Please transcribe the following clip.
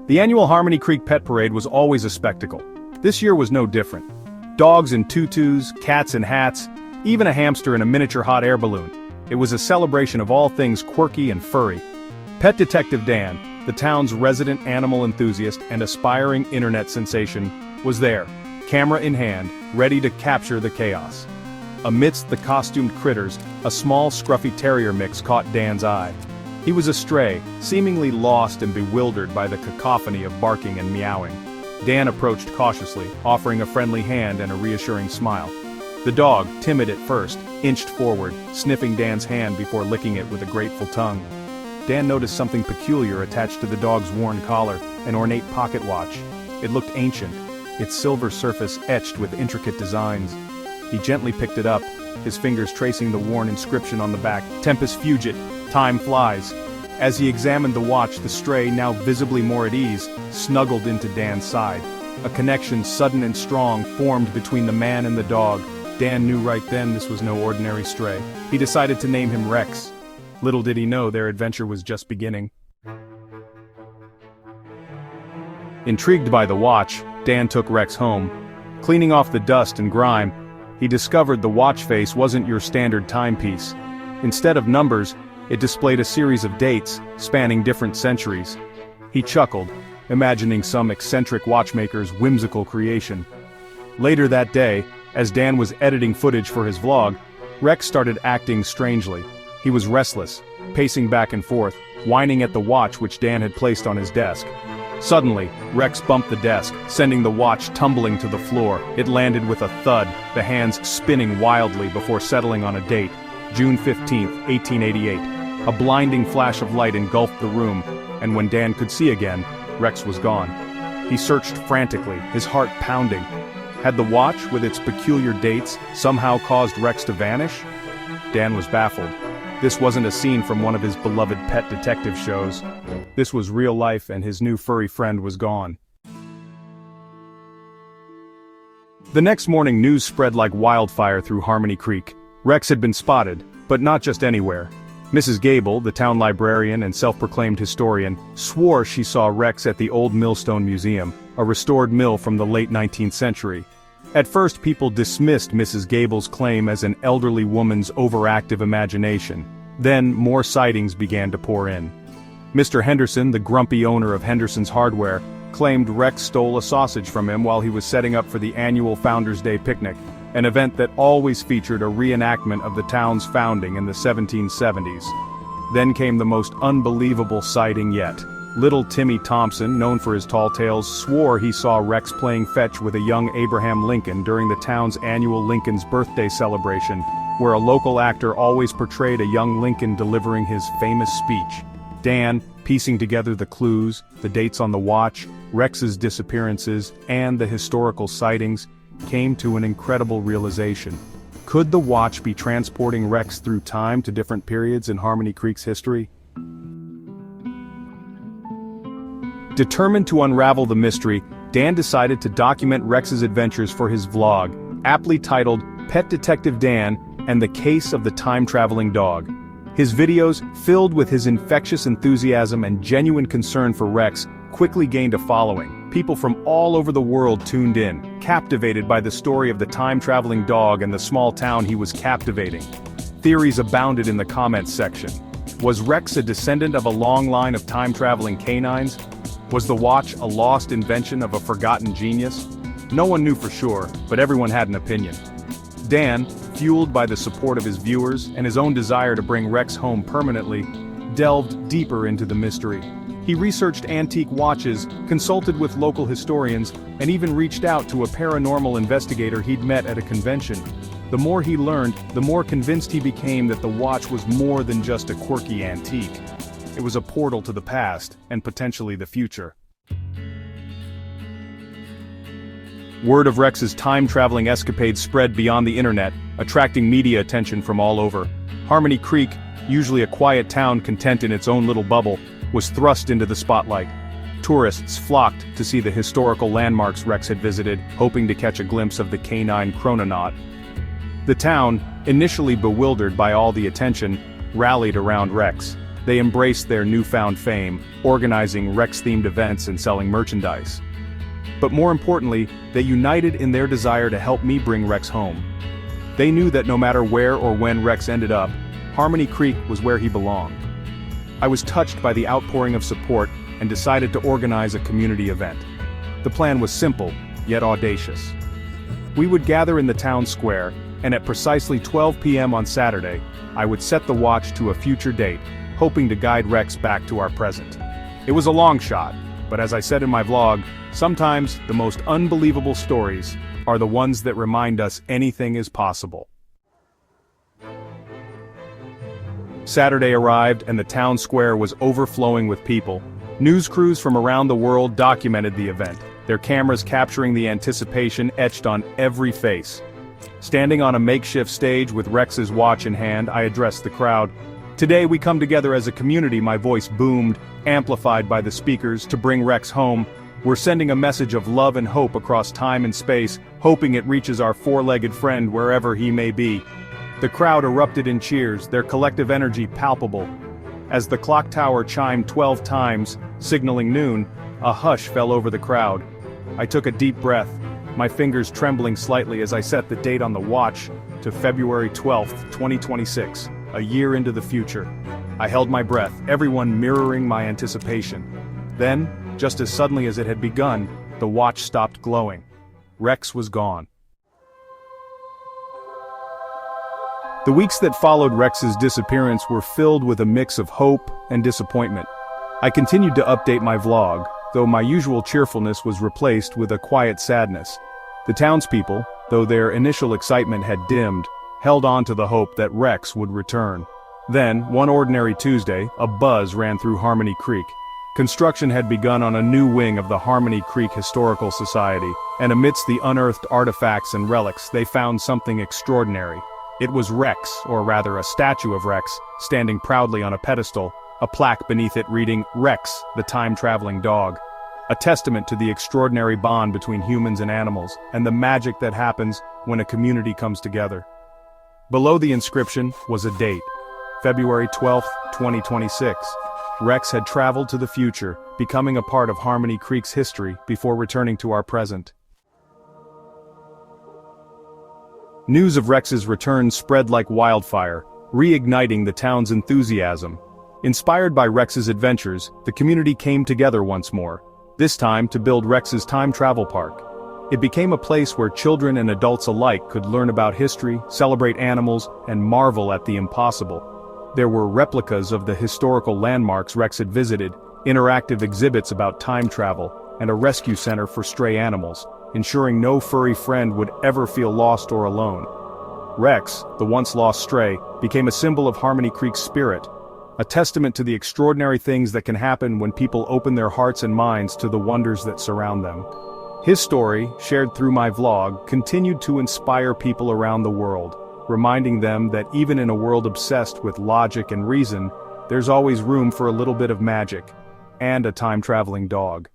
The annual Harmony Creek Pet Parade was always a spectacle. This year was no different. Dogs in tutus, cats in hats, even a hamster in a miniature hot air balloon. It was a celebration of all things quirky and furry. Pet Detective Dan, the town's resident animal enthusiast and aspiring internet sensation, was there, camera in hand, ready to capture the chaos. Amidst the costumed critters, a small scruffy terrier mix caught Dan's eye. He was a stray, seemingly lost and bewildered by the cacophony of barking and meowing. Dan approached cautiously, offering a friendly hand and a reassuring smile. The dog, timid at first, inched forward, sniffing Dan's hand before licking it with a grateful tongue. Dan noticed something peculiar attached to the dog's worn collar, an ornate pocket watch. It looked ancient, its silver surface etched with intricate designs. He gently picked it up, his fingers tracing the worn inscription on the back, Tempus Fugit, time flies. As he examined the watch, the stray, now visibly more at ease, snuggled into Dan's side. A connection sudden and strong formed between the man and the dog. Dan knew right then this was no ordinary stray. He decided to name him Rex. Little did he know their adventure was just beginning. Intrigued by the watch, Dan took Rex home. Cleaning off the dust and grime, he discovered the watch face wasn't your standard timepiece. Instead of numbers, it displayed a series of dates, spanning different centuries. He chuckled, imagining some eccentric watchmaker's whimsical creation. Later that day, as Dan was editing footage for his vlog, Rex started acting strangely. He was restless, pacing back and forth, whining at the watch which Dan had placed on his desk. Suddenly, Rex bumped the desk, sending the watch tumbling to the floor. It landed with a thud, the hands spinning wildly before settling on a date, June 15, 1888. A blinding flash of light engulfed the room, and when Dan could see again, Rex was gone. He searched frantically, his heart pounding. Had the watch, with its peculiar dates, somehow caused Rex to vanish? Dan was baffled. This wasn't a scene from one of his beloved pet detective shows. This was real life, and his new furry friend was gone. The next morning, news spread like wildfire through Harmony Creek. Rex had been spotted, but not just anywhere. Mrs. Gable, the town librarian and self-proclaimed historian, swore she saw Rex at the Old Millstone Museum, a restored mill from the late 19th century. At first, people dismissed Mrs. Gable's claim as an elderly woman's overactive imagination. Then, more sightings began to pour in. Mr. Henderson, the grumpy owner of Henderson's Hardware, claimed Rex stole a sausage from him while he was setting up for the annual Founders' Day picnic, an event that always featured a reenactment of the town's founding in the 1770s. Then came the most unbelievable sighting yet. Little Timmy Thompson, known for his tall tales, swore he saw Rex playing fetch with a young Abraham Lincoln during the town's annual Lincoln's birthday celebration, where a local actor always portrayed a young Lincoln delivering his famous speech. Dan, piecing together the clues, the dates on the watch, Rex's disappearances, and the historical sightings, came to an incredible realization. Could the watch be transporting Rex through time to different periods in Harmony Creek's history? Determined to unravel the mystery, Dan decided to document Rex's adventures for his vlog, aptly titled Pet Detective Dan and the Case of the Time-Traveling Dog. His videos, filled with his infectious enthusiasm and genuine concern for Rex, quickly gained a following. People from all over the world tuned in, captivated by the story of the time-traveling dog and the small town he was captivating. Theories abounded in the comments section. Was Rex a descendant of a long line of time-traveling canines? Was the watch a lost invention of a forgotten genius? No one knew for sure, but everyone had an opinion. Dan, fueled by the support of his viewers and his own desire to bring Rex home permanently, delved deeper into the mystery. He researched antique watches, consulted with local historians, and even reached out to a paranormal investigator he'd met at a convention. The more he learned, the more convinced he became that the watch was more than just a quirky antique. It was a portal to the past, and potentially the future. Word of Rex's time-traveling escapades spread beyond the internet, attracting media attention from all over. Harmony Creek, usually a quiet town content in its own little bubble, was thrust into the spotlight. Tourists flocked to see the historical landmarks Rex had visited, hoping to catch a glimpse of the canine chrononaut. The town, initially bewildered by all the attention, rallied around Rex. They embraced their newfound fame, organizing Rex-themed events and selling merchandise. But more importantly, they united in their desire to help me bring Rex home. They knew that no matter where or when Rex ended up, Harmony Creek was where he belonged. I was touched by the outpouring of support and decided to organize a community event. The plan was simple, yet audacious. We would gather in the town square, and at precisely 12 p.m. on Saturday, I would set the watch to a future date, hoping to guide Rex back to our present. It was a long shot, but as I said in my vlog, sometimes the most unbelievable stories are the ones that remind us anything is possible. Saturday arrived and the town square was overflowing with people. News crews from around the world documented the event, their cameras capturing the anticipation etched on every face. Standing on a makeshift stage with Rex's watch in hand, I addressed the crowd. "Today we come together as a community," my voice boomed, amplified by the speakers, "to bring Rex home. We're sending a message of love and hope across time and space, hoping it reaches our four-legged friend wherever he may be." The crowd erupted in cheers, their collective energy palpable. As the clock tower chimed 12 times, signaling noon, a hush fell over the crowd. I took a deep breath, my fingers trembling slightly as I set the date on the watch to February 12th, 2026, a year into the future. I held my breath, everyone mirroring my anticipation. Then, just as suddenly as it had begun, the watch stopped glowing. Rex was gone. The weeks that followed Rex's disappearance were filled with a mix of hope and disappointment. I continued to update my vlog, though my usual cheerfulness was replaced with a quiet sadness. The townspeople, though their initial excitement had dimmed, held on to the hope that Rex would return. Then, one ordinary Tuesday, a buzz ran through Harmony Creek. Construction had begun on a new wing of the Harmony Creek Historical Society, and amidst the unearthed artifacts and relics they found something extraordinary. It was Rex, or rather a statue of Rex, standing proudly on a pedestal, a plaque beneath it reading, "Rex, the time-traveling dog." A testament to the extraordinary bond between humans and animals, and the magic that happens when a community comes together. Below the inscription was a date, February 12th, 2026. Rex had traveled to the future, becoming a part of Harmony Creek's history before returning to our present. News of Rex's return spread like wildfire, reigniting the town's enthusiasm. Inspired by Rex's adventures, the community came together once more, this time to build Rex's time travel park. It became a place where children and adults alike could learn about history, celebrate animals, and marvel at the impossible. There were replicas of the historical landmarks Rex had visited, interactive exhibits about time travel, and a rescue center for stray animals, ensuring no furry friend would ever feel lost or alone. Rex, the once lost stray, became a symbol of Harmony Creek's spirit, a testament to the extraordinary things that can happen when people open their hearts and minds to the wonders that surround them. His story, shared through my vlog, continued to inspire people around the world, reminding them that even in a world obsessed with logic and reason, there's always room for a little bit of magic, and a time-traveling dog.